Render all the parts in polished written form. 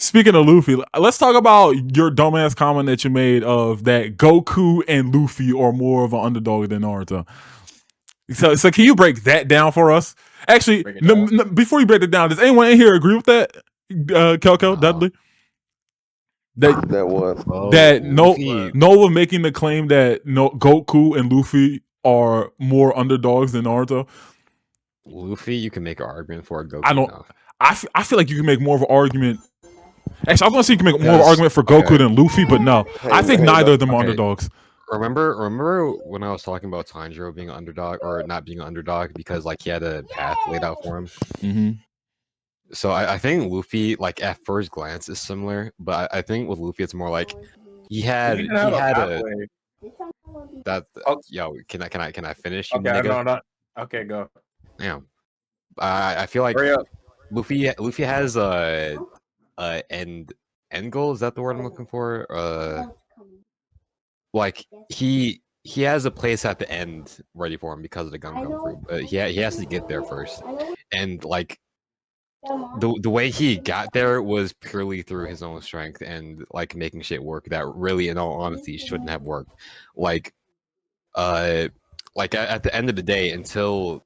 Speaking of Luffy, let's talk about your dumbass comment that you made of that Goku and Luffy are more of an underdog than Naruto. So can you break that down for us? Actually, before you break it down, does anyone in here agree with that? Kelko, Dudley? That what? that Luffy. Nova making the claim that Goku and Luffy are more underdogs than Naruto. Luffy, you can make an argument for Goku. I don't. No. I feel like you can make more of an argument. Actually, I was gonna say you can make more of an argument for Goku than Luffy, but no, I think neither of them are underdogs. Remember when I was talking about Tanjiro being an underdog or not being an underdog because like he had a path laid out for him. Mm-hmm. So I think Luffy, like at first glance, is similar, but I think with Luffy it's more like he had a that. Oh, yo, can I finish? Okay, I know. Okay, go. Yeah, I feel like Luffy has a end goal. Is that the word I'm looking for? Like he has a place at the end ready for him because of the Gum Fruit, but he has to get there first, and like the way he got there was purely through his own strength and like making shit work that really, in all honesty, shouldn't have worked. Like at the end of the day, until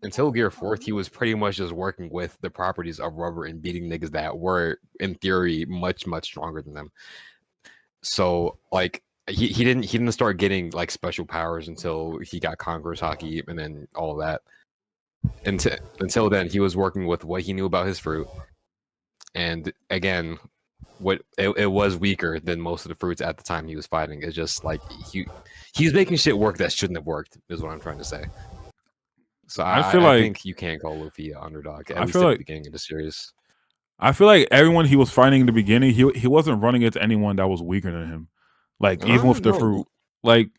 Gear 4th, he was pretty much just working with the properties of rubber and beating niggas that were in theory much stronger than them. So like he didn't start getting like special powers until he got Conqueror's Haki and then all of that. Until then, he was working with what he knew about his fruit, and again, it was weaker than most of the fruits at the time he was fighting. It's just like he was making shit work that shouldn't have worked. Is what I'm trying to say. So I think you can't call Luffy an underdog. At least at the beginning of the series. I feel like everyone he was fighting in the beginning, he wasn't running into anyone that was weaker than him. Like even with the fruit, like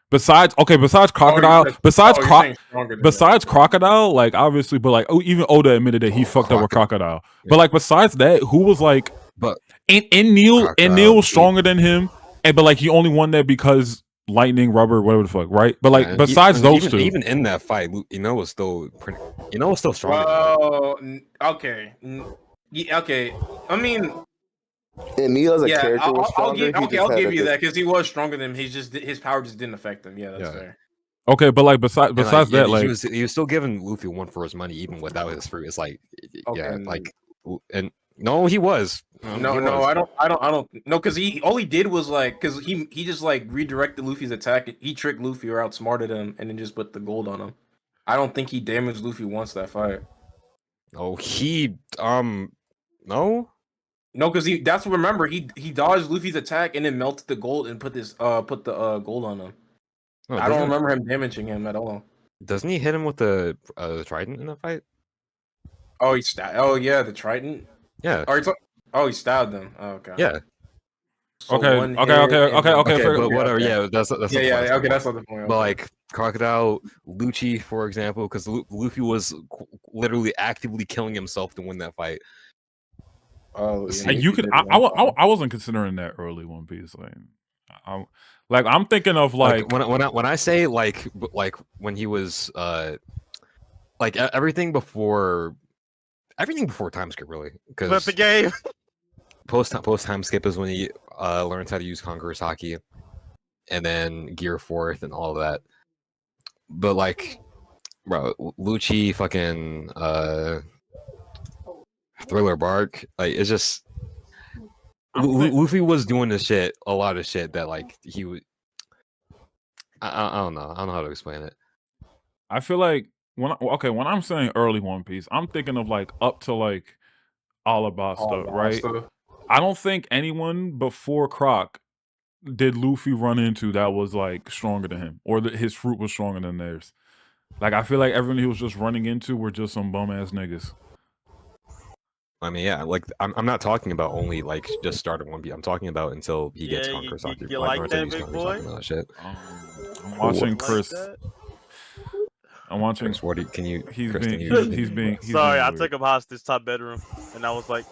besides Crocodile, besides Crocodile, like obviously, but like even Oda admitted that he fucked up with Crocodile. Yeah. But like besides that, who was like, and Neil was stronger than him, but like he only won that because lightning, rubber, whatever the fuck, right? But like besides those two, even in that fight, was still stronger. Oh, okay. Yeah, okay. I mean, and Neil as a character was stronger. I'll give you that because he was stronger than him. His power just didn't affect him. Yeah, that's fair. Okay, but like besides that, like he was still giving Luffy one for his money even without his fruit. It's like and no, he was. No, I don't. No, because all he did was like, because he just like redirected Luffy's attack. He tricked Luffy or outsmarted him, and then just put the gold on him. I don't think he damaged Luffy once that fight. Oh, no, because remember he dodged Luffy's attack and then melted the gold and put the gold on him. Oh, I don't remember him damaging him at all. Doesn't he hit him with the trident in that fight? Oh, the trident. Yeah. He stabbed them. Oh, okay. Yeah. So okay. But whatever. Yeah, that's yeah. Okay, that's not the point. But like Crocodile, Lucci, for example, because Luffy was literally actively killing himself to win that fight. Oh, yeah. You could. I wasn't considering that early One Piece. Like I'm thinking of like when I say like when he was like everything before time skip really because the game post time skip is when he learns how to use Conqueror's Haki, and then Gear 4th and all of that. But like, bro, Lucci, fucking Thriller Bark, like it's just Luffy was doing a lot of shit that like he would. I don't know how to explain it. I feel like when I'm saying early One Piece, I'm thinking of like up to like Alabasta, right? I don't think anyone before Croc did Luffy run into that was like stronger than him, or that his fruit was stronger than theirs. Like I feel like everyone he was just running into were just some bum ass niggas. I mean, yeah, like I'm not talking about only like just starting One Piece. I'm talking about until he gets Conqueror's Haki. You like that, big boy? I'm watching Chris. I'm watching. Chris, what can you? He's being. Sorry, I took him hostage top bedroom, and I was like.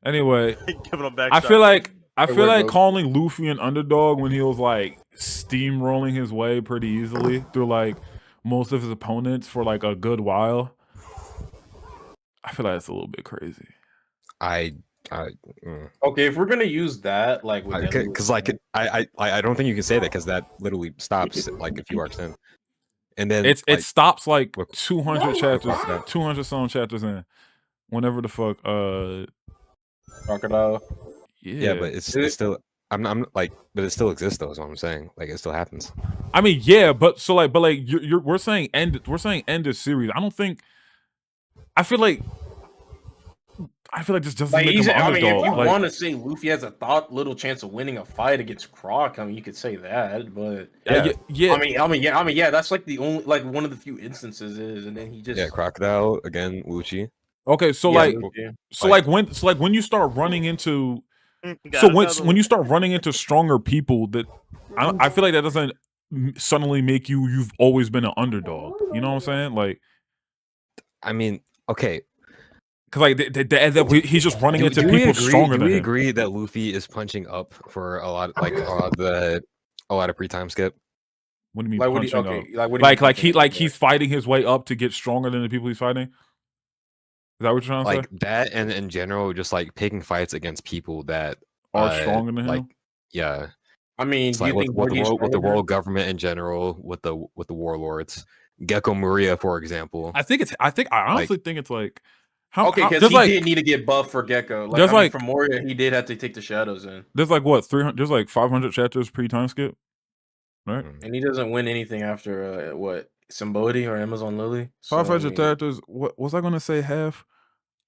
Anyway, giving him back. I feel like calling Luffy an underdog when he was like steamrolling his way pretty easily through like most of his opponents for like a good while. I feel like that's a little bit crazy. I Okay, if we're gonna use that, like, because like I don't think you can say that because that literally stops like a few arcs in, and then it stops like 200 chapters, 200 some chapters in. Whenever the fuck, Crocodile. Yeah, but it's still. I'm like, but it still exists though. Is what I'm saying. Like, it still happens. I mean, yeah, but we're saying end the series. I don't think. I feel like this doesn't make him an underdog. I mean, if you want to say Luffy has a little chance of winning a fight against Croc, I mean, you could say that, but yeah. I mean, that's like the only, like, one of the few instances is, and then he just Crocodile again, Lucci. Okay, so when you start running into, when you start running into stronger people, that I feel like that doesn't suddenly make you've always been an underdog. You know what I'm saying? Like, I mean, okay. Because like he's just running into people stronger than him. Do we agree that Luffy is punching up for a lot of pre-time skip? What do you mean punching up? He's fighting his way up to get stronger than the people he's fighting? Is that what you're trying to say? Like that, and in general, just like picking fights against people that are stronger than him. Yeah. I mean, like with the world government in general, with the warlords, Gecko Maria, for example. I honestly think it's like. Because he did need to get buffed for Gecko. Like, for Moria, he did have to take the shadows in. There's like what 300? There's like 500 chapters pre-time skip, right? And he doesn't win anything after Symbodi or Amazon Lily. 500 chapters. What was I going to say? Half.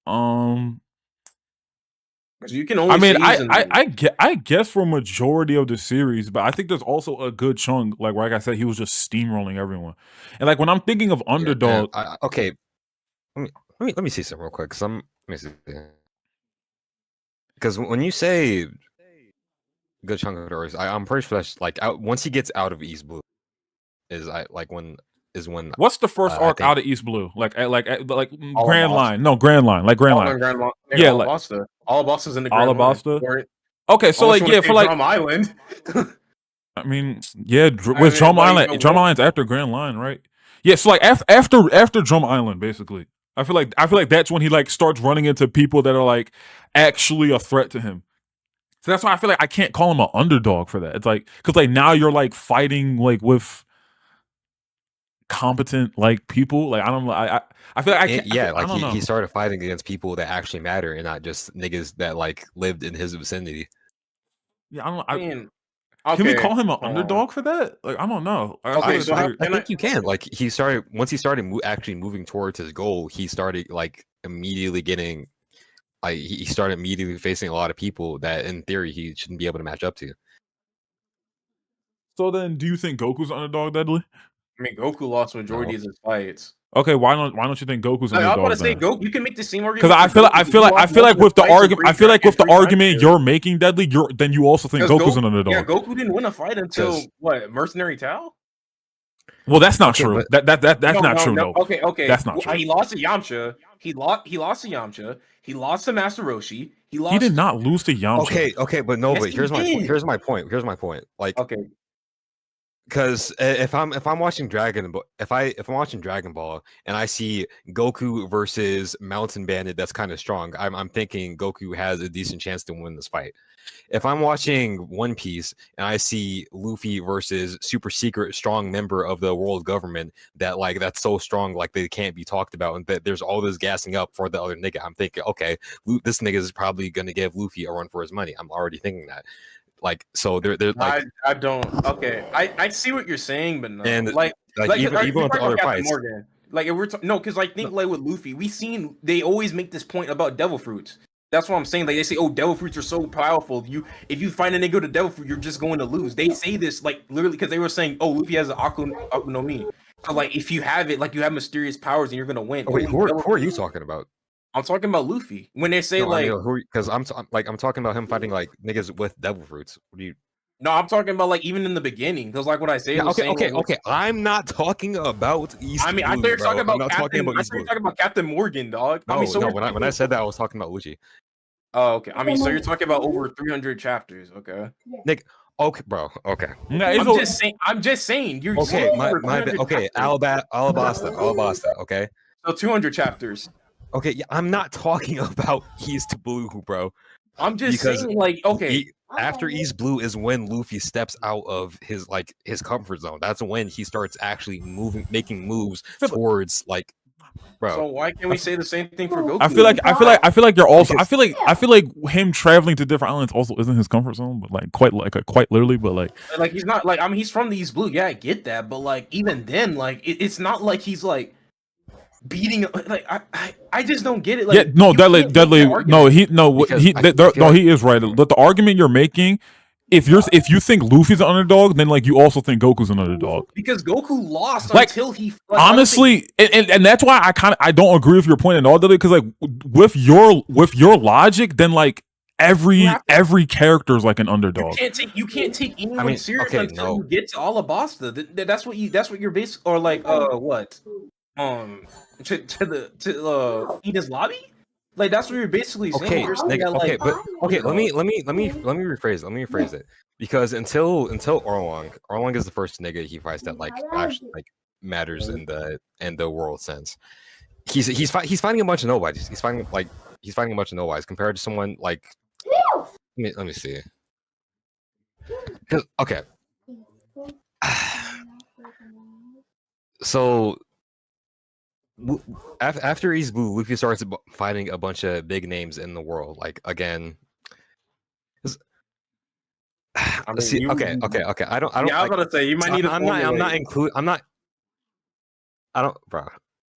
Because you can only. I mean, I guess for a majority of the series, but I think there's also a good chunk. Like I said, he was just steamrolling everyone, and like when I'm thinking of underdog. Okay. Let me see something real quick. Because when you say good chunk of doors, I'm pretty sure that's like once he gets out of East Blue, is when. What's the first arc out of East Blue? Like Grand Line? No, Grand Line. Like Grand Line. Yeah, like Alabasta's in the Grand Line. Okay, so like for like Drum Island. I mean, yeah, with Drum Island. Drum Island's after Grand Line, right? Yeah, so like after Drum Island, basically. I feel like that's when he like starts running into people that are like actually a threat to him. So that's why I feel like I can't call him an underdog for that. It's like because like now you're like fighting like with competent like people. Like I don't know. I feel like I can't. Yeah, like he started fighting against people that actually matter and not just niggas that like lived in his vicinity. Yeah, I don't know. I mean, can we call him an underdog for that? Like, I don't know. I think you can. Like, once he started actually moving towards his goal, he started like immediately getting, like, he started immediately facing a lot of people that, in theory, he shouldn't be able to match up to. So then, do you think Goku's an underdog, Deadly? I mean, Goku lost majority of his fights. Okay, why don't you think Goku's an underdog? I want to say Goku. You can make the same argument because I feel like with the argument you're making, Deadly, then you also think Goku's an underdog. Yeah, Goku didn't win a fight until Mercenary Tao. Well, that's not true. That's not true. No. Okay. That's not true. He lost to Yamcha. He lost to Yamcha. He lost to Master Roshi. He did not lose to Yamcha. Okay, but no, but here's my point. Like, okay. Because if I'm watching Dragon Ball, if I'm watching Dragon Ball and I see Goku versus Mountain Bandit that's kind of strong, I'm thinking Goku has a decent chance to win this fight. If I'm watching One Piece and I see Luffy versus super secret strong member of the world government that's so strong like they can't be talked about, and that there's all this gassing up for the other nigga, I'm thinking, okay, this nigga is probably gonna give Luffy a run for his money. I'm already thinking that. Like, so they're like, I don't. Okay, I see what you're saying, but no. And like even with the other fights, Morgan, like if we're no, because I think like with Luffy, they always make this point about devil fruits. That's what I'm saying. Like they say, oh, devil fruits are so powerful. If you find a nigga with a devil fruit, you're just going to lose. They say this like literally because they were saying, oh, Luffy has an Aku no Mi. So like if you have it, like you have mysterious powers and you're gonna win. Wait, who are you talking about? I'm talking about Luffy. When they say because I'm talking about him fighting like niggas with devil fruits. What do you? No, I'm talking about like even in the beginning, because like what I say. Okay. I'm not talking about East. I mean, I thought you're talking about talking about Captain Morgan, dog. No, when I said that, I was talking about Lucci. Oh, okay. I mean, so you're talking about over 300 chapters, okay? Nick, okay, bro. Okay. I'm just saying. You're okay. My okay. Alabasta. Okay. So 200 chapters. Okay, yeah, I'm not talking about East Blue, bro. I'm just saying, like, okay. After East Blue is when Luffy steps out of his comfort zone. That's when he starts actually making moves towards like, bro. So why can't we say the same thing for Goku? I feel like you're also. I feel like him traveling to different islands also isn't his comfort zone, but quite literally, but like he's not like, I mean, he's from the East Blue. Yeah, I get that, but like even then, like it's not like he's like beating. Like I just don't get it. Like, yeah, no, deadly. No, he is right. But the argument you're making, if you think Luffy's an underdog, then like you also think Goku's an underdog. Because Goku lost like, until he honestly, and that's why I don't agree with your point at all, because like with your logic, then like every character is like an underdog. You can't take anyone serious until you get to Alabasta. That's what you're basing, or like what to Eden's lobby. Like that's what you're basically saying. Let me rephrase it. Because until Arlong is the first nigga he fights that like actually like matters in the world sense. He's fighting a bunch of nobodies. He's fighting a bunch of nobodies compared to someone like let me see. Okay. So after East Blue, Luffy starts fighting a bunch of big names in the world. Like again, I mean, okay. I don't. Yeah, I was gonna say you might need. Bro.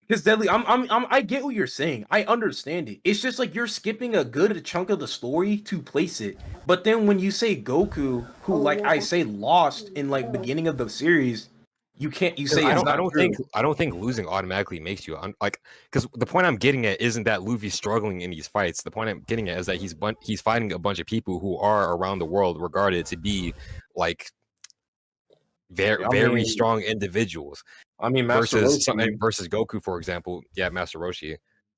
Because Deadly, I get what you're saying. I understand it. It's just like you're skipping a good chunk of the story to place it. But then when you say Goku, who like I say lost in like beginning of the series, you can't. You say I don't think losing automatically makes you like, because the point I'm getting at isn't that Luffy's struggling in these fights. The point I'm getting at is that he's fighting a bunch of people who are around the world regarded to be like very strong individuals. I mean, versus Goku, for example. Yeah, Master Roshi.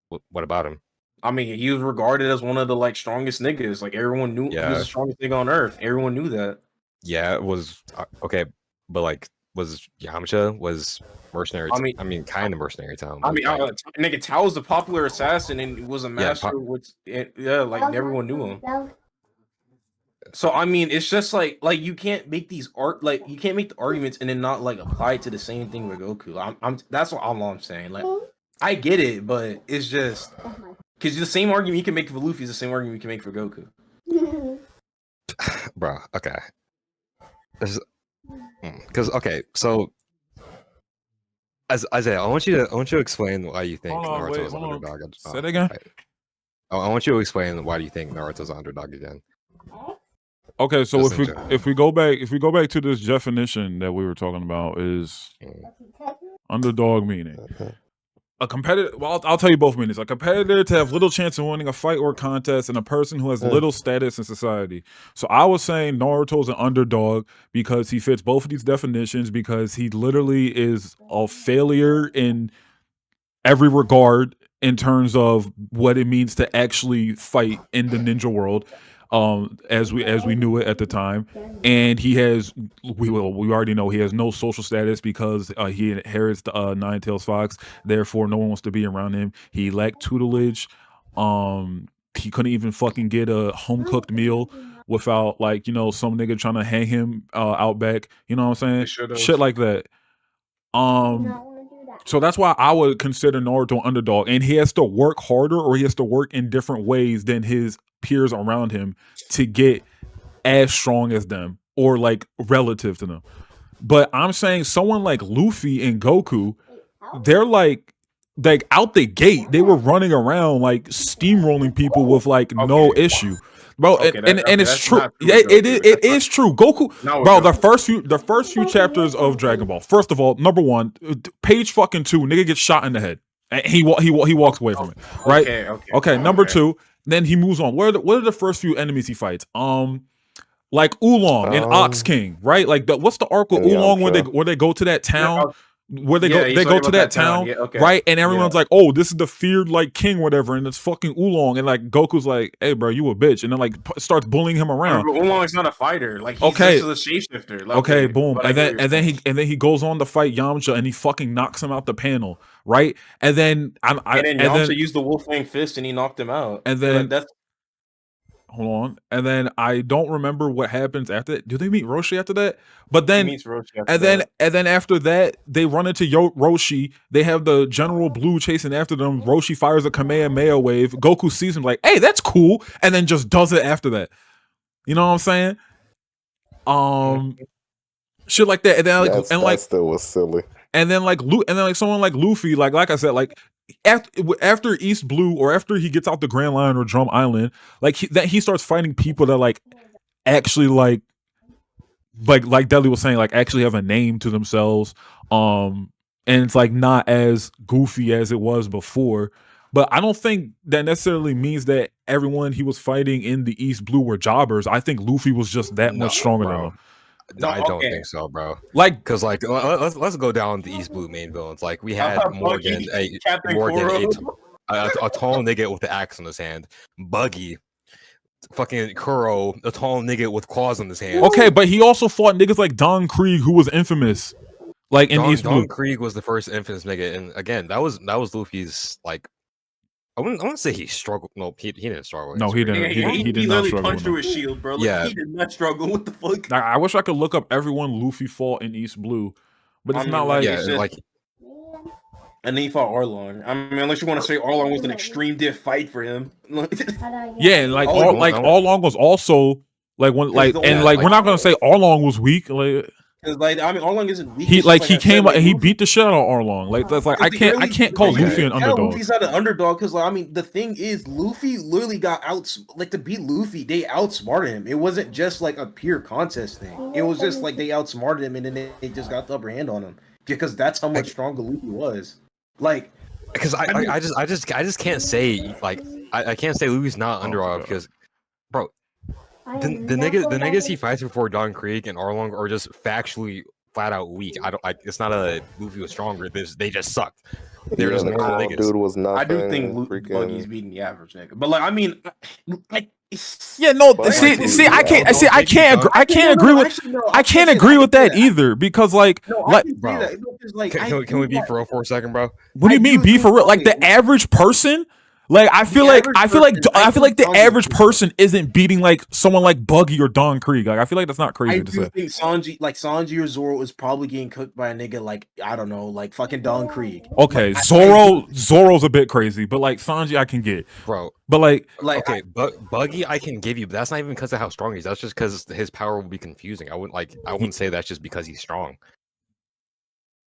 What about him? I mean, he was regarded as one of the like strongest niggas. Like everyone knew he was the strongest nigga on Earth. Everyone knew that. Yeah, it was okay, but like, was Yamcha was mercenary? I mean, kind of mercenary town. I mean, nigga, Tao was a popular assassin and was a master. Like everyone knew him. So I mean, it's just like you can't make these you can't make the arguments and then not like apply it to the same thing with Goku. That's all I'm saying. Like I get it, but it's just because the same argument you can make for Luffy is the same argument you can make for Goku. Bro, okay. Because so as Isaiah, I want you to explain why you think Naruto's an underdog. Say it again. I want you to explain why do you think Naruto's an underdog again. Okay, so if we go back to this definition that we were talking about, is underdog meaning a competitor. Well, I'll tell you both meanings. A competitor to have little chance of winning a fight or contest, and a person who has little status in society. So I was saying Naruto's an underdog because he fits both of these definitions, because he literally is a failure in every regard in terms of what it means to actually fight in the ninja world. As we knew it at the time, and we already know he has no social status because he inherits the Nine-Tails Fox. Therefore, no one wants to be around him. He lacked tutelage. He couldn't even fucking get a home cooked meal without some nigga trying to hang him out back. You know what I'm saying? Shit like that. So that's why I would consider Naruto an underdog, and he has to work harder, or he has to work in different ways than his peers around him to get as strong as them, or like relative to them. But I'm saying someone like Luffy and Goku, they're like out the gate, they were running around like steamrolling people with like no issue. Bro, and it's true. It is true. Goku, bro. The first few chapters of Dragon Ball. First of all, number 1, page fucking 2, nigga gets shot in the head, and he walks away from it. Right? Okay. Number 2, then he moves on. What are the first few enemies he fights? Like Oolong and Ox King, right? Like what's the arc with Oolong where they go to that town? where they go to that town, right? And everyone's like, "Oh, this is the feared like king, whatever." And it's fucking Oolong, and like Goku's like, "Hey, bro, you a bitch," and then like starts bullying him around. Oolong's not a fighter. Like he's just a shapeshifter. Like, okay, boom, and then he goes on to fight Yamcha, and he fucking knocks him out the panel, right? And then Yamcha used the Wolfang fist, and he knocked him out. And then hold on, and then I don't remember what happens after that. Do they meet Roshi after that? But then, and then after that, they run into Roshi. They have the General Blue chasing after them. Roshi fires a Kamehameha wave. Goku sees him like, "Hey, that's cool," and then just does it after that. You know what I'm saying? Shit like that. And then that still was silly. And then like someone like Luffy, like I said, like after East Blue or after he gets out the Grand Line or Drum Island, like he starts fighting people that like actually like Dudley was saying, like actually have a name to themselves. And it's like not as goofy as it was before. But I don't think that necessarily means that everyone he was fighting in the East Blue were jobbers. I think Luffy was just that much stronger than them. No, I don't think so, bro. Like, because like let's go down the East Blue main villains. Like we had Morgan, a tall nigga with the axe in his hand. Buggy, fucking Kuro, a tall nigga with claws in his hand. Okay, but he also fought niggas like Don Krieg, who was infamous. Like in East Blue. Don Krieg was the first infamous nigga, and again, that was Luffy's like. I wouldn't say he struggled. No, he didn't struggle. No, he didn't. He did not struggle. Punched through his shield, bro. Like, he did not struggle. What the fuck? I wish I could look up everyone Luffy fought in East Blue, but it's not like And then he fought Arlong. I mean, unless you want to say Arlong was an extreme diff fight for him. Yeah, like Arlong was also like when we're not gonna say Arlong was weak. Like I mean, Arlong isn't weak. He came and he beat the shit out of Arlong. Like that's like I can't call Luffy an underdog. Luffy's not an underdog because I mean the thing is Luffy literally got to beat Luffy. They outsmarted him. It wasn't just like a pure contest thing. It was just like they outsmarted him and then they just got the upper hand on him because that's how much stronger Luffy was. Like because I just can't say like I can't say Luffy's not underdog because bro. The niggas he fights before Don Krieg and Arlong are just factually flat out weak. It's not a Luffy was stronger. They just sucked. They're just normal niggas. Dude was not. I do think Buggy's beating the average nigga, but like I mean, like yeah, no. See, I can't agree with that either because like can we be for real for a second, bro? What do you mean be for real? Like the average person. Like I feel like the average person isn't beating like someone like Buggy or Don Krieg. Like I feel like that's not crazy to say. I think Sanji or Zoro is probably getting cooked by a nigga like I don't know, like fucking Don Krieg. Okay, Zoro's a bit crazy, but like Sanji I can get, bro. But like okay, Buggy I can give you, but that's not even because of how strong he is. That's just because his power will be confusing. I wouldn't say that's just because he's strong.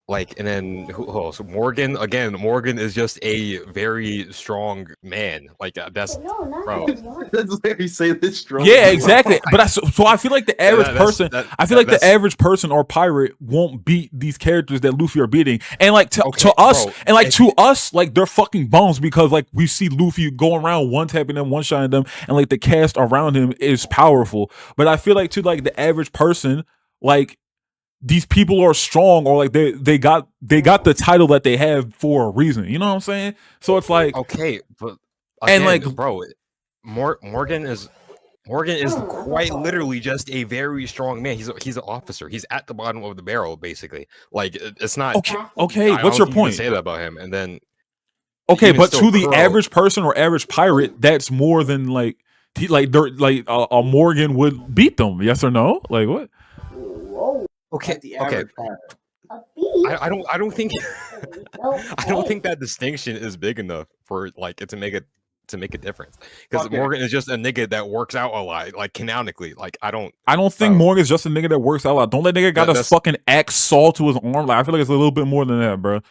Like, and then so Morgan again. Morgan is just a very strong man. Like that's bro. That's very say this strong. Yeah, exactly. But so I feel like the average person. I feel like the average person or pirate won't beat these characters that Luffy are beating. And like to us, bro, and like to us, like they're fucking bums because like we see Luffy going around one tapping them, one shotting them, and like the cast around him is powerful. But I feel like to like the average person, like. These people are strong, or like they got the title that they have for a reason. You know what I'm saying? So it's like okay, but again, and like bro, Morgan is quite literally just a very strong man. He's an officer. He's at the bottom of the barrel, basically. Like it's not okay. What's your point? Say that about him, and then okay, but to the average person or average pirate, that's more than like a Morgan would beat them. Yes or no? Like what? Okay. I don't think that distinction is big enough for like it to make a difference because Morgan is just a nigga that works out a lot, like canonically. Like I don't think Morgan's just a nigga that works out a lot. Don't that nigga got a fucking axe saw to his arm? Like I feel like it's a little bit more than that, bro.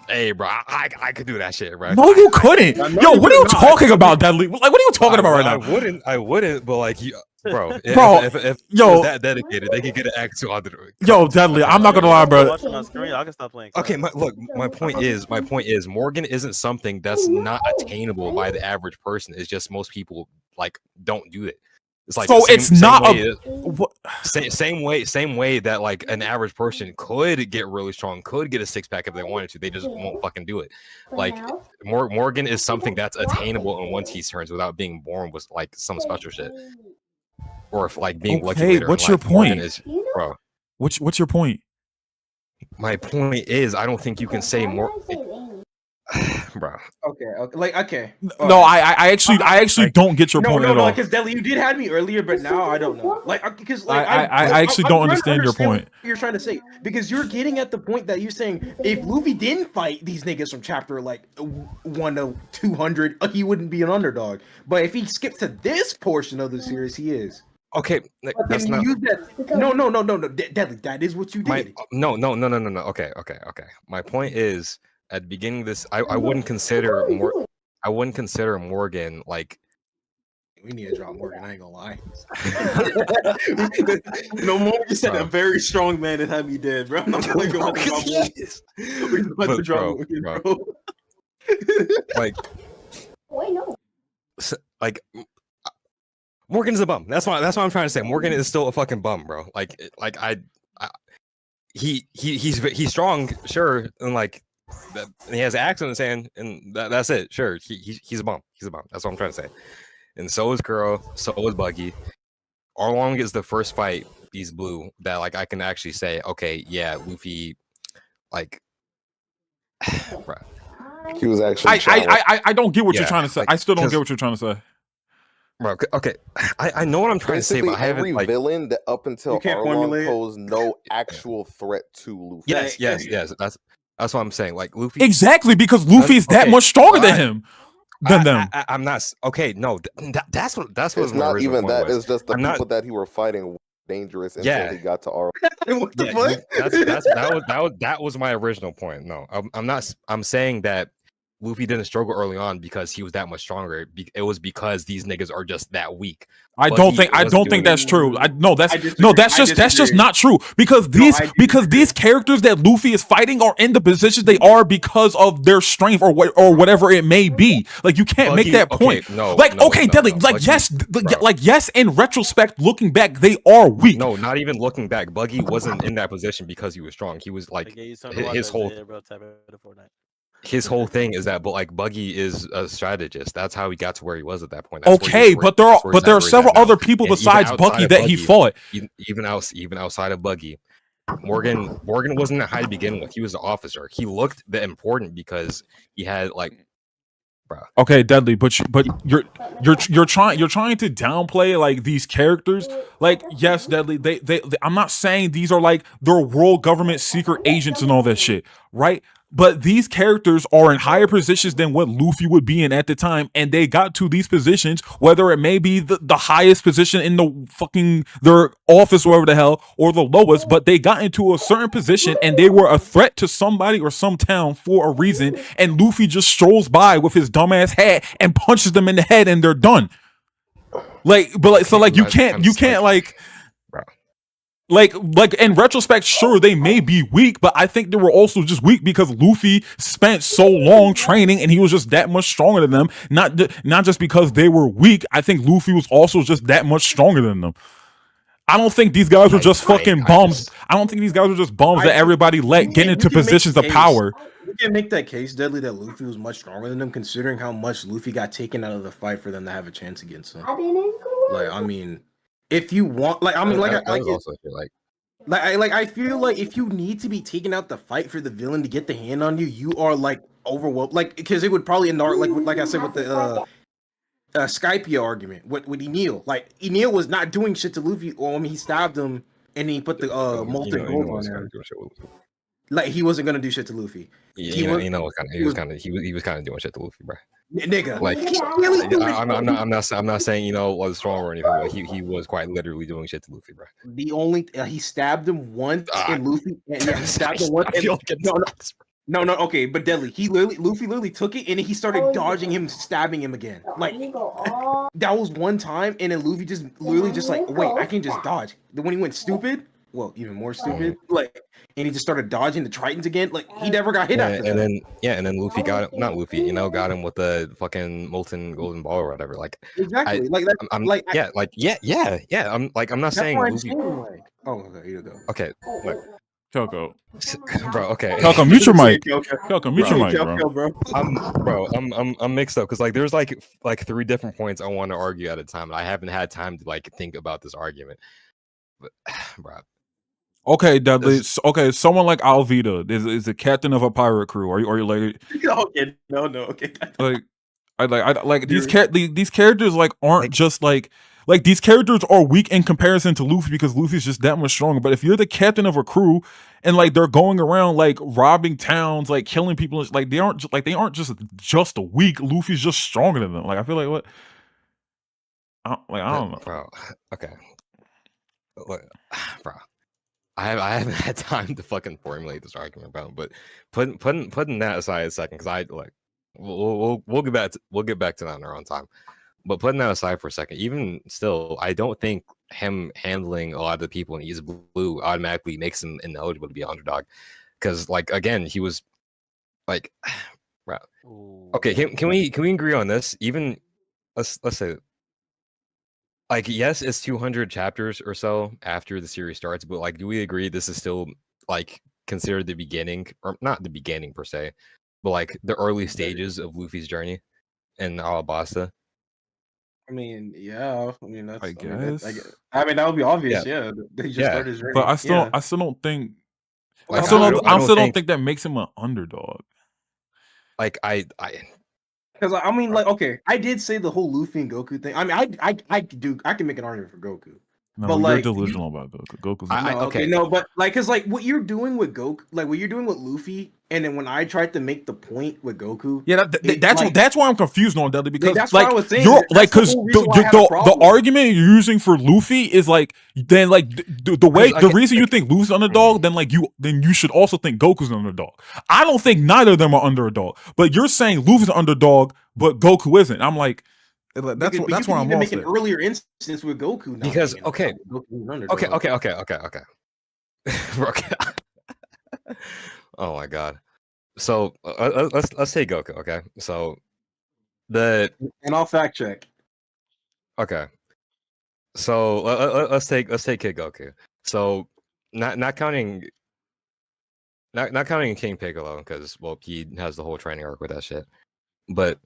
Hey, bro, I could do that shit, bro. No, you couldn't. Yo, what are you talking about, Dudley? Like, what are you talking about right now? I wouldn't, but like you. Bro, if yo, that dedicated, they could get an act to other. Yo, Deadly, I'm not gonna lie, bro. I can stop playing. Okay, my point is, Morgan isn't something that's not attainable by the average person. It's just most people like don't do it. It's like so it's not same way that like an average person could get really strong, could get a six pack if they wanted to. They just won't fucking do it. Like Morgan is something that's attainable in once he turns without being born with like some special shit, or if like being lucky later. What's in your life. point? Morgan is, bro. What's your point? My point is, I don't think you can say more. Bro. Okay. Like, okay. No, I actually don't get your point at all. Because Deli, you did have me earlier, but now I don't know. Like, because like I actually don't understand your point. What you're trying to say, because you're getting at the point that you're saying if Luffy didn't fight these niggas from chapter like 1 to 200, he wouldn't be an underdog. But if he skips to this portion of the series, he is. Okay, that's not. Use that. No. Deadly. That is what you did. No. Okay. My point is, at the beginning of this, I wouldn't consider Morgan like. We need to drop Morgan. I ain't gonna lie. No, Morgan said a very strong man that had me dead, bro. I'm not gonna go about to drop Morgan, bro. Like, like. Morgan's a bum. That's what I'm trying to say. Morgan is still a fucking bum, bro. He's strong, sure, and like that, and he has an axe in his hand, and that's it. Sure, he's a bum. He's a bum. That's what I'm trying to say. And so is Kuro. So is Buggy. Arlong is the first fight he's blue that like I can actually say, okay, yeah, Luffy, like, bro. He was actually. I don't get what you're trying to say. Like, I still don't get what you're trying to say. Bro, okay, I know what I'm trying to say, but I haven't every villain that up until Arlong posed no actual threat to Luffy. Yes. That's what I'm saying. Like Luffy, exactly, because Luffy is that much stronger than him. Than them. I'm not okay. No, that's what. It's not even that. It's just the people that he were fighting were dangerous until he got to Arlong. What the fuck? That was my original point. No, I'm not. I'm saying that Luffy didn't struggle early on because he was that much stronger. It was because these niggas are just that weak. I don't think that's true. That's just not true. Because these characters that Luffy is fighting are in the positions they are because of their strength or whatever it may be. Like you can't make that point. Yes, in retrospect, looking back, they are weak. No, not even looking back. Buggy wasn't in that position because he was strong. He was like his whole thing is that, but like Buggy is a strategist. That's how he got to where he was at that point. But there are several other people besides Buggy that he fought. Even outside of Buggy, Morgan wasn't that high to begin with. He was an officer. He looked that important because he had like. Bro. Okay, Deadly, but you're trying to downplay like these characters. Like, yes, Deadly, they I'm not saying these are like they're world government secret agents and all that shit, right? But these characters are in higher positions than what Luffy would be in at the time, and they got to these positions, whether it may be the highest position in their office or whatever the hell, or the lowest, but they got into a certain position and they were a threat to somebody or some town for a reason, and Luffy just strolls by with his dumbass hat and punches them in the head and they're done. You can't like in retrospect, sure, they may be weak, but I think they were also just weak because Luffy spent so long training and he was just that much stronger than them. Not just because they were weak. I think Luffy was also just that much stronger than them. I don't think these guys were just fucking bums. I don't think these guys were just bums that everybody let get into positions of power. You can make that case, Deadly, that Luffy was much stronger than them, considering how much Luffy got taken out of the fight for them to have a chance against him. Like, I mean, if you want, like, I mean, I feel like if you need to be taken out the fight for the villain to get the hand on you, you are like overwhelmed, like, because it would probably end like I said with the Skypia argument with Enel. Like, Enel was not doing shit to Luffy. Well, I mean, he stabbed him and he put the molten gold on there. Like, he wasn't gonna do shit to Luffy. He was kind of doing shit to Luffy, bro. Nigga, like I'm not saying was strong or anything, but he was quite literally doing shit to Luffy, bro. The only he stabbed him once, and Luffy he stabbed him once. No, okay, but Deadly, Luffy literally took it and he started dodging him, stabbing him again. Like, that was one time, and then Luffy just literally just like, wait, I can just dodge. Then when he went stupid, well, even more stupid, like and he just started dodging the Tritons again. Like he never got hit after and that. then Luffy got him, not Luffy, got him with the fucking molten golden ball or whatever. Like exactly, I'm not saying Luffy. Oh, okay, here you go. Okay, like, Kelko. Bro, okay. Kelko, mute your mic. Kelko, mute your mic, bro. I'm mixed up because like there's like 3 different points I want to argue at a time, and I haven't had time to like think about this argument. But, bro. Okay, Dudley. Okay, someone like Alvida is the captain of a pirate crew. Are you like? Okay, no, okay. Like these characters like aren't just like these characters are weak in comparison to Luffy because Luffy's just that much stronger. But if you're the captain of a crew and like they're going around like robbing towns, like killing people, like they aren't just weak. Luffy's just stronger than them. Like I feel like what? I don't know, bro. Okay, look, bro. I haven't had time to fucking formulate this argument, bro. But putting that aside a second, because I like we'll get back to that in our own time. But putting that aside for a second, even still, I don't think him handling a lot of the people in East Blue automatically makes him ineligible to be an underdog. Because like again, he was like, bro. Okay, can we agree on this? Even let's say. Like, yes, it's 200 chapters or so after the series starts, but like, do we agree this is still like considered the beginning, or not the beginning per se, but like the early stages of Luffy's journey in Alabasta? I mean, yeah. I mean, that's. I guess. I mean, that would be obvious. Yeah, they just started his journey. But I still don't think. Like, I still don't think that makes him an underdog. Like because I mean, like, okay, I did say the whole Luffy and Goku thing. I mean, I can make an argument for Goku. No, but you're like, delusional about Goku. Goku's okay, no, but like, cause like what you're doing with Goku, like what you're doing with Luffy, and then when I tried to make the point with Goku, that's why I'm confused on Dudley, because that's like what I was saying. You're like, because the argument you're using for Luffy is like then like the reason you think Luffy's underdog, then you should also think Goku's an underdog. I don't think neither of them are underdog, but you're saying Luffy's an underdog, but Goku isn't. I'm like. That's why I'm make an earlier instance with Goku now. Because okay. Oh my god. So let's say Goku. Okay, so and I'll fact check. Okay, so let's take Kid Goku. So not counting King Piccolo, because well, he has the whole training arc with that shit, but.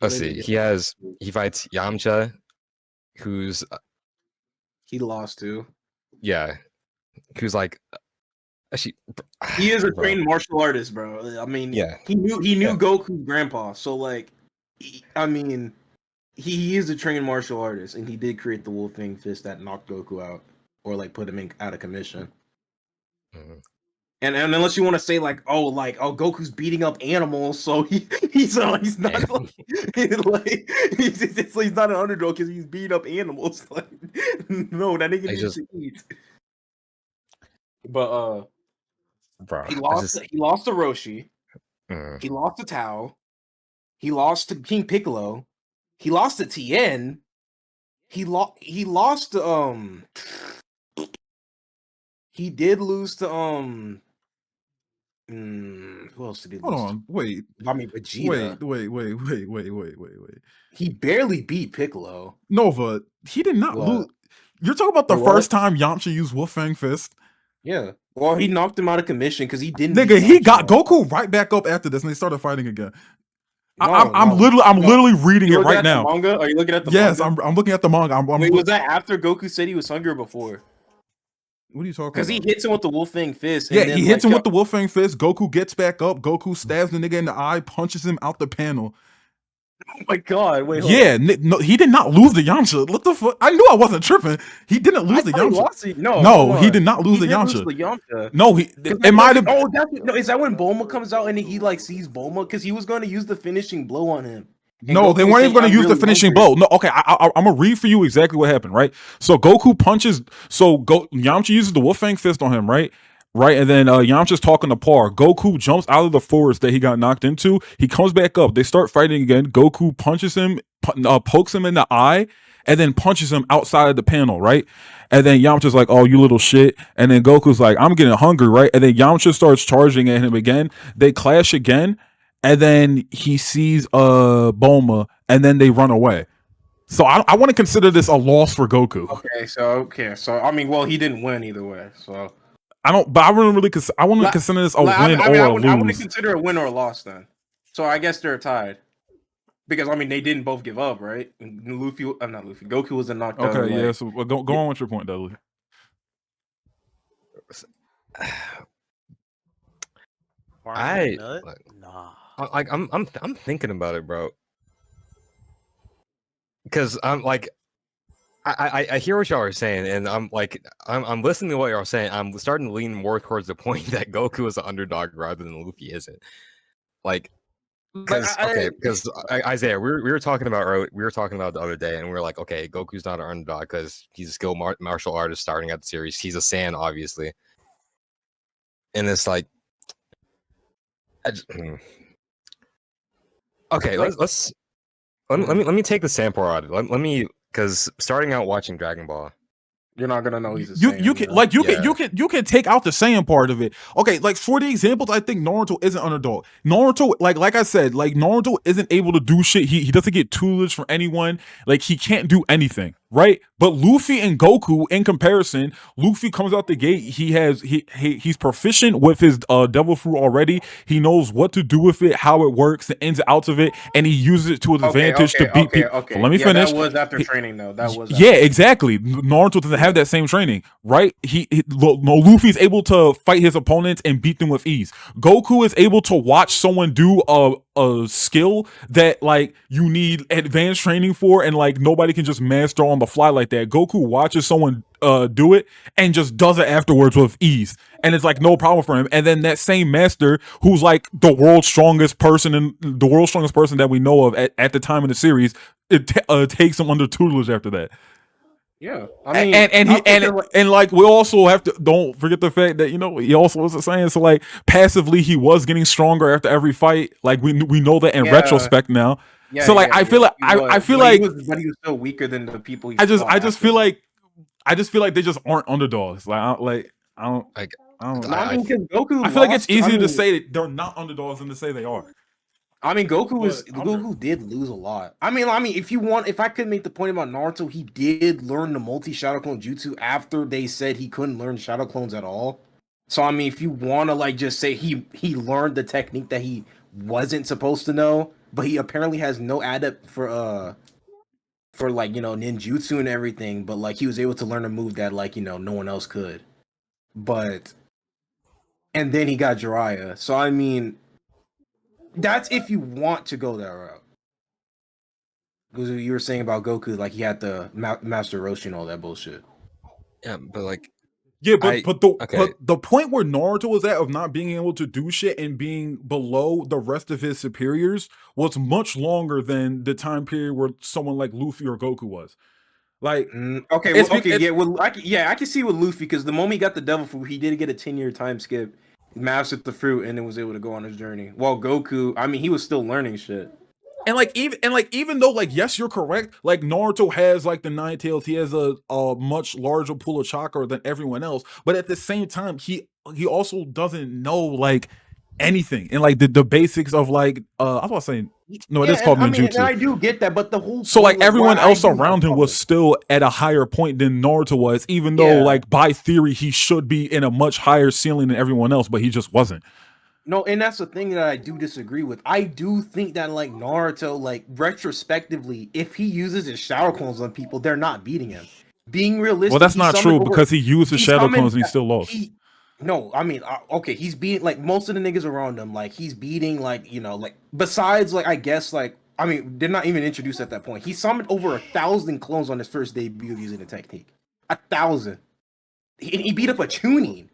Let's see. He fights Yamcha, who's he lost to. Yeah, who's like actually he is a trained martial artist, bro. I mean, he knew Goku's grandpa, so like, he is a trained martial artist, and he did create the Wolfang Fist that knocked Goku out, or like put him out of commission. Mm-hmm. And unless you want to say Goku's beating up animals, so he's not he's not an underdog because he's beating up animals. Like, no, that nigga needs to eat. But bro, he lost to Roshi. He lost to Tao. He lost to King Piccolo. He lost to Tien. He lost to He did lose to who else did he lose? Hold on, wait. I mean, Vegeta. Wait. He barely beat Piccolo. Nova, he did not lose. You're talking about the first time Yamcha used Wolfang Fist? Yeah. Well, he knocked him out of commission because he didn't. Nigga, he got Goku right back up after this, and they started fighting again. I'm literally reading it right now. Manga? Are you looking at the manga? Yes, I'm looking at the manga. Wait, was that after Goku said he was hungry before? What are you talking about? Because he hits him with the Wolfang Fist. Yeah, he hits him with the Wolfang Fist. Goku gets back up. Goku stabs the nigga in the eye, punches him out the panel. Oh my god! Wait. No, he did not lose the Yamcha. What the fuck? I knew I wasn't tripping. He didn't lose the Yamcha. No, he did not lose the Yamcha. No, it might have. Oh, is that when Bulma comes out and he like sees Bulma because he was going to use the finishing blow on him? No, they weren't even going to use the finishing blow. No, okay, I'm gonna read for you exactly what happened. Right, so Goku punches. Yamcha uses the Wolfang Fist on him. Right, right? And then Yamcha's talking to Par. Goku jumps out of the forest that he got knocked into. He comes back up. They start fighting again. Goku punches him, pokes him in the eye, and then punches him outside of the panel, right? And then Yamcha's like, "Oh, you little shit." And then Goku's like, "I'm getting hungry," right? And then Yamcha starts charging at him again. They clash again, and then he sees Bulma, and then they run away. So I want to consider this a loss for Goku. So I mean, well, he didn't win either way. So I don't, but I wouldn't really. I want to consider this a win or a lose. I wouldn't consider a win or a loss then. So I guess they're tied. Because I mean, they didn't both give up, right? Goku was a knockdown. Okay, yeah. So go on with your point, Dudley. I'm thinking about it, bro. Because I'm like, I hear what y'all are saying, and I'm listening to what y'all are saying. I'm starting to lean more towards the point that Goku is an underdog rather than Luffy isn't. Like, because Isaiah, we were talking about the other day, and we were like, okay, Goku's not an underdog because he's a skilled martial artist starting at the series. He's a Saiyan, obviously, and it's like, okay, let me take the Saiyan part out of it. Let me, because starting out watching Dragon Ball, you're not gonna know he's a Saiyan. You can take out the Saiyan part of it. Okay, like for the examples, I think Naruto isn't underdog. Naruto, like I said, like Naruto isn't able to do shit. He doesn't get tutelage from anyone. Like he can't do anything, right? But Luffy and Goku, in comparison, Luffy comes out the gate. He's proficient with his devil fruit already. He knows what to do with it, how it works, the ins and outs of it, and he uses it to his advantage to beat people. Okay. Let me finish. That was after training, though. Exactly. Naruto doesn't have that same training, right? Luffy's able to fight his opponents and beat them with ease. Goku is able to watch someone do a skill that like you need advanced training for, and like nobody can just master on the fly like that. Goku watches someone do it and just does it afterwards with ease, and it's like no problem for him. And then that same master, who's like the world's strongest person that we know of at the time in the series, it takes him under tutelage after that. Yeah, I mean, and like we also have to don't forget the fact that he also was saying, so like passively he was getting stronger after every fight. Like we know that in retrospect now. Yeah, so like I feel like he was still weaker than the people. I just feel like they just aren't underdogs. I feel like it's easier to say that they're not underdogs than to say they are. I mean, Goku did lose a lot. I mean, if I could make the point about Naruto, he did learn the multi-shadow clone jutsu after they said he couldn't learn shadow clones at all. So I mean, if you want to like just say he learned the technique that he wasn't supposed to know, but he apparently has no adept for like ninjutsu and everything, but like he was able to learn a move that like no one else could. And then he got Jiraiya. So I mean, that's if you want to go that route. Because you were saying about Goku, like he had the Master Roshi and all that bullshit. Yeah, but like, but the point where Naruto was at of not being able to do shit and being below the rest of his superiors was much longer than the time period where someone like Luffy or Goku was. Like, I can see with Luffy, because the moment he got the devil fruit, he did get a 10-year time skip. Mastered the fruit and then was able to go on his journey. While Goku, I mean, he was still learning shit. And even though like yes, you're correct. Like Naruto has like the 9 tails, he has a much larger pool of chakra than everyone else. But at the same time, he also doesn't know like anything and like the basics of like I was saying no, it is called ninjutsu. I do get that, but the whole so like everyone else around him was still at a higher point than Naruto was, even though like by theory he should be in a much higher ceiling than everyone else, but he just wasn't. No, and that's the thing that I do disagree with. I do think that like Naruto, like retrospectively, if he uses his shadow clones on people, they're not beating him. Being realistic, well, that's not true because he used his shadow clones and he still lost. No, I mean, okay, he's beating like most of the niggas around him. Like he's beating like like besides like I guess like I mean they're not even introduced at that point. He summoned over 1,000 clones on his first debut using the technique. 1,000. He beat up a Chunin.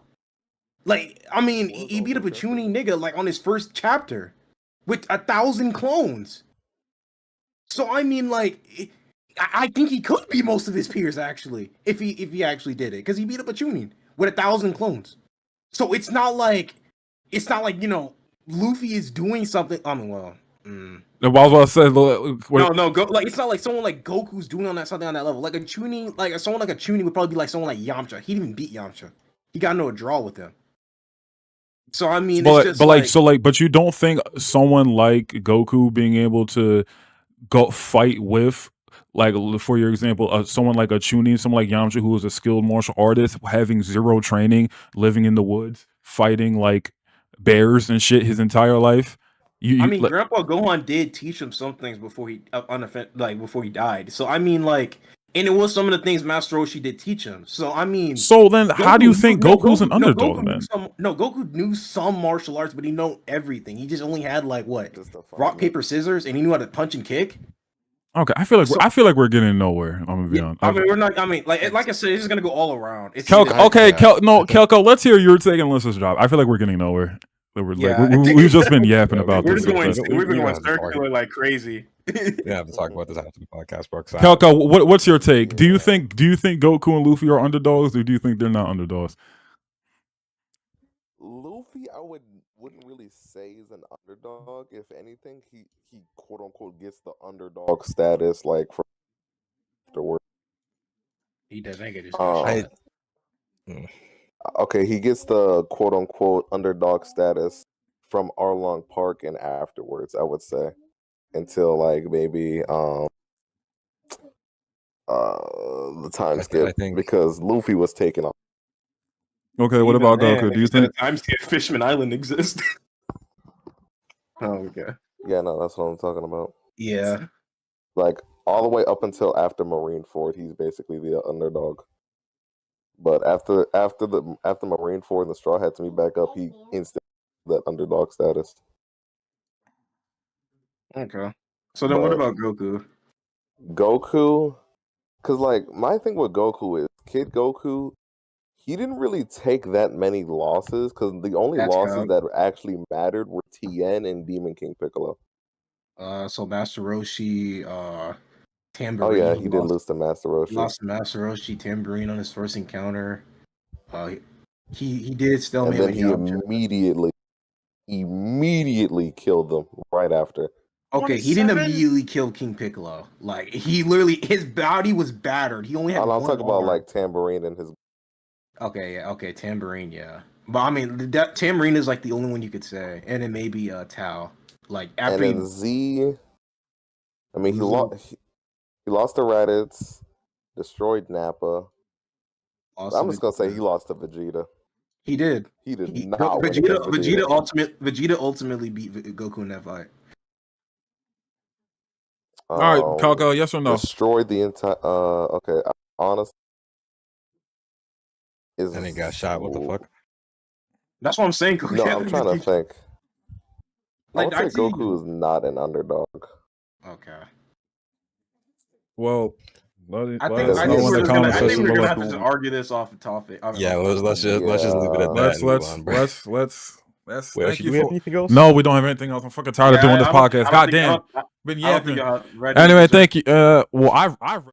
Like I mean, he beat up a Chunin nigga like on his first chapter with 1,000 clones. So I mean, like I think he could be most of his peers actually if he actually did it, because he beat up a Chunin with 1,000 clones. So it's not like Luffy is doing something. I mean, well. I was about to say, It's not like someone like Goku's doing something on that level. Like someone like a Chunin would probably be like someone like Yamcha. He didn't even beat Yamcha. He got into a draw with him. So I mean, but you don't think someone like Goku being able to go fight with, like, for your example, someone like a Chunin, someone like Yamcha, who is a skilled martial artist, having zero training, living in the woods, fighting like bears and shit his entire life. Grandpa Gohan did teach him some things before he before he died. So I mean, like, and it was some of the things Master Roshi did teach him. So I mean, so then how do you think Goku's an underdog then? Goku knew some martial arts, but he knew everything. He just only had like what, rock paper scissors, and he knew how to punch and kick. Okay, I feel like we're getting nowhere. I'm gonna be honest. I mean, we're not. I mean, like I said, it's just gonna go all around. Kelko, let's hear your take and let's just drop. I feel like we're getting nowhere. We've just been yapping about this. We've been going circular like crazy. Yeah, to talk about this after the podcast, bro. Kelko, what's your take? Do you think Goku and Luffy are underdogs, or do you think they're not underdogs? Luffy, I wouldn't really say is an underdog. If anything, he quote unquote gets the underdog status like for afterward. He doesn't get his Okay, he gets the quote unquote underdog status from Arlong Park and afterwards, I would say. Until like maybe the time skip, because Luffy was taken off. Okay, what about Goku? Do you think time skip Fishman Island exists? Oh, okay. Yeah, no, that's what I'm talking about. Yeah. Like all the way up until after Marineford, he's basically the underdog. But after Marineford and the Straw had to meet back up, he instantly that underdog status. Okay. So then, what about Goku? Goku, because like my thing with Goku is Kid Goku, he didn't really take that many losses because the only losses that actually mattered were Tien and Demon King Piccolo. So Master Roshi, Tambourine. Oh yeah, he did lose to Master Roshi. Lost to Master Roshi, Tambourine on his first encounter. He did still. And then he immediately killed them right after. Okay, he didn't immediately kill King Piccolo. Like he literally, his body was battered. He only had. I'll talk about like Tambourine and his. Okay, yeah, okay, Tambourine, yeah. But I mean, that Tambourine is like the only one you could say, and then maybe Tao. Like after and then Z. I mean, he lost to Raditz, destroyed Nappa. I'm just gonna say he lost to Vegeta. He did. He did not. Vegeta ultimately beat Goku in that fight. All right, Calco, yes or no? Destroyed the entire. Okay, honestly, and he got shot. What the fuck? That's what I'm saying. No, I'm trying to think. Like, I would say Goku is not an underdog. Okay. Well, I think we're gonna have to argue this off the topic. Yeah, let's just leave it at that. Let's thank you. Anything else? No, we don't have anything else. I'm fucking tired of doing this podcast. Goddamn. Been yapping. Anyway, thank you. Well, I've